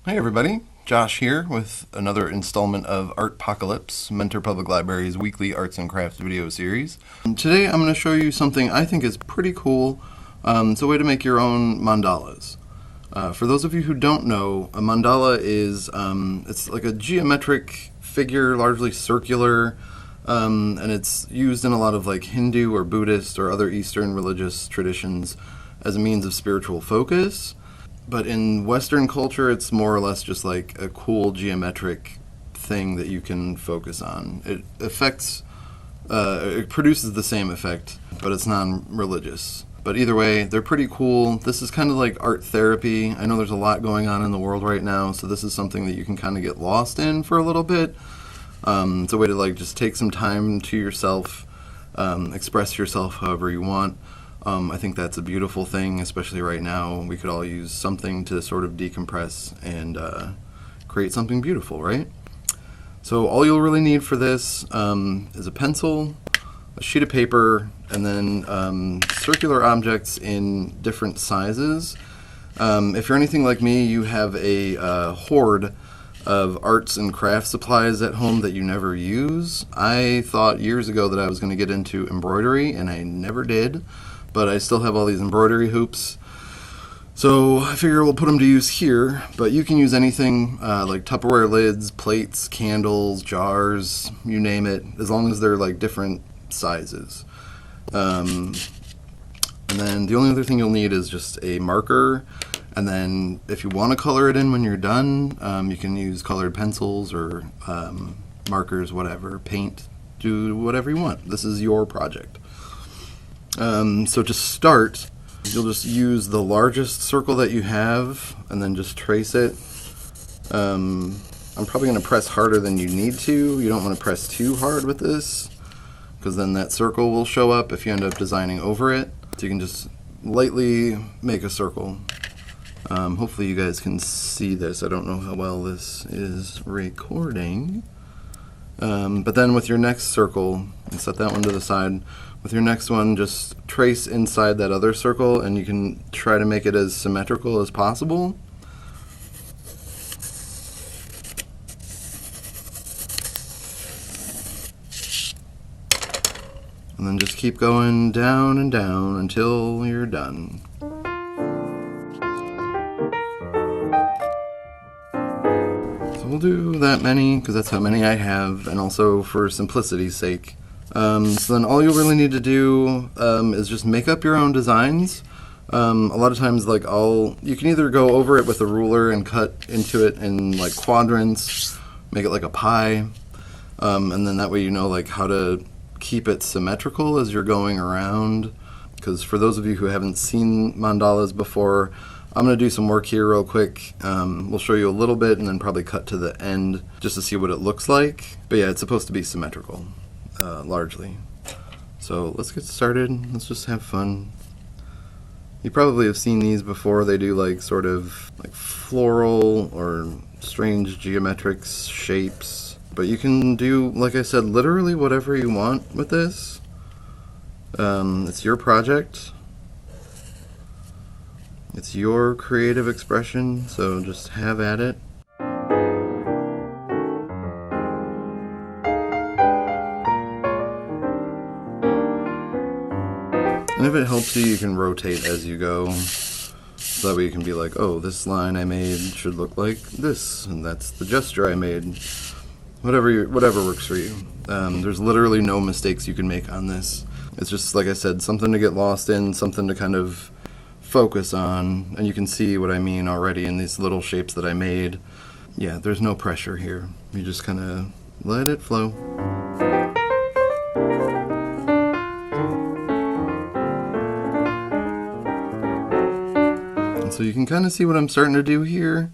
Hey everybody, Josh here with another installment of Artpocalypse, Mentor Public Library's weekly arts and crafts video series. And today I'm going to show you something I think is pretty cool. It's a way to make your own mandalas. For those of you who don't know, a mandala is it's like a geometric figure, largely circular, and it's used in a lot of like Hindu or Buddhist or other Eastern religious traditions as a means of spiritual focus. But in Western culture, it's more or less just like a cool geometric thing that you can focus on. It produces the same effect, but it's non-religious. But either way, they're pretty cool. This is kind of like art therapy. I know there's a lot going on in the world right now, so this is something that you can kind of get lost in for a little bit. It's a way to like just take some time to yourself, express yourself however you want. I think that's a beautiful thing, especially right now. We could all use something to sort of decompress and create something beautiful, right? So all you'll really need for this is a pencil, a sheet of paper, and then circular objects in different sizes. If you're anything like me, you have a hoard of arts and craft supplies at home that you never use. I thought years ago that I was going to get into embroidery, and I never did. But I still have all these embroidery hoops, so I figure we'll put them to use here. But you can use anything like Tupperware lids, plates, candles, jars, you name it, as long as they're like different sizes. And then the only other thing you'll need is just a marker, and then if you want to color it in when you're done, you can use colored pencils or markers, whatever, paint, do whatever you want. This is your project. So to start, you'll just use the largest circle that you have and then just trace it. I'm probably going to press harder than you need to. You don't want to press too hard with this, because then that circle will show up if you end up designing over it. So you can just lightly make a circle. Hopefully you guys can see this. I don't know how well this is recording. But then with your next circle, and set that one to the side. With your next one, just trace inside that other circle, and you can try to make it as symmetrical as possible. And then just keep going down and down until you're done. So we'll do that many, because that's how many I have, and also for simplicity's sake. So then all you'll really need to do is just make up your own designs. A lot of times, like, you can either go over it with a ruler and cut into it in like quadrants, make it like a pie, and then that way you know like how to keep it symmetrical as you're going around. Because for those of you who haven't seen mandalas before, I'm going to do some work here real quick. We'll show you a little bit and then probably cut to the end just to see what it looks like. But yeah, it's supposed to be symmetrical. Largely. So let's get started. Let's just have fun. You probably have seen these before. They do like sort of like floral or strange geometric shapes. But you can do, like I said, literally whatever you want with this. It's your project. It's your creative expression, so just have at it. And if it helps you, you can rotate as you go, so that way you can be like, oh, this line I made should look like this, and that's the gesture I made. Whatever works for you. There's literally no mistakes you can make on this. It's just, like I said, something to get lost in, something to kind of focus on, and you can see what I mean already in these little shapes that I made. Yeah, there's no pressure here. You just kind of let it flow. So you can kind of see what I'm starting to do here.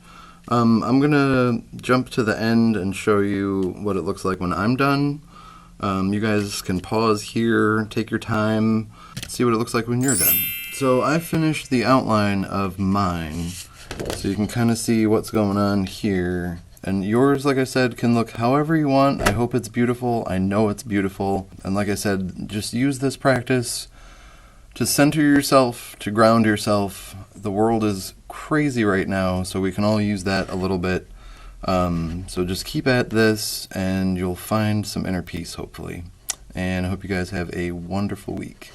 I'm going to jump to the end and show you what it looks like when I'm done. You guys can pause here, take your time, see what it looks like when you're done. So I finished the outline of mine, so you can kind of see what's going on here. And yours, like I said, can look however you want. I hope it's beautiful. I know it's beautiful. And like I said, just use this practice to center yourself, to ground yourself. The world is crazy right now, so we can all use that a little bit. So just keep at this, and you'll find some inner peace, hopefully. And I hope you guys have a wonderful week.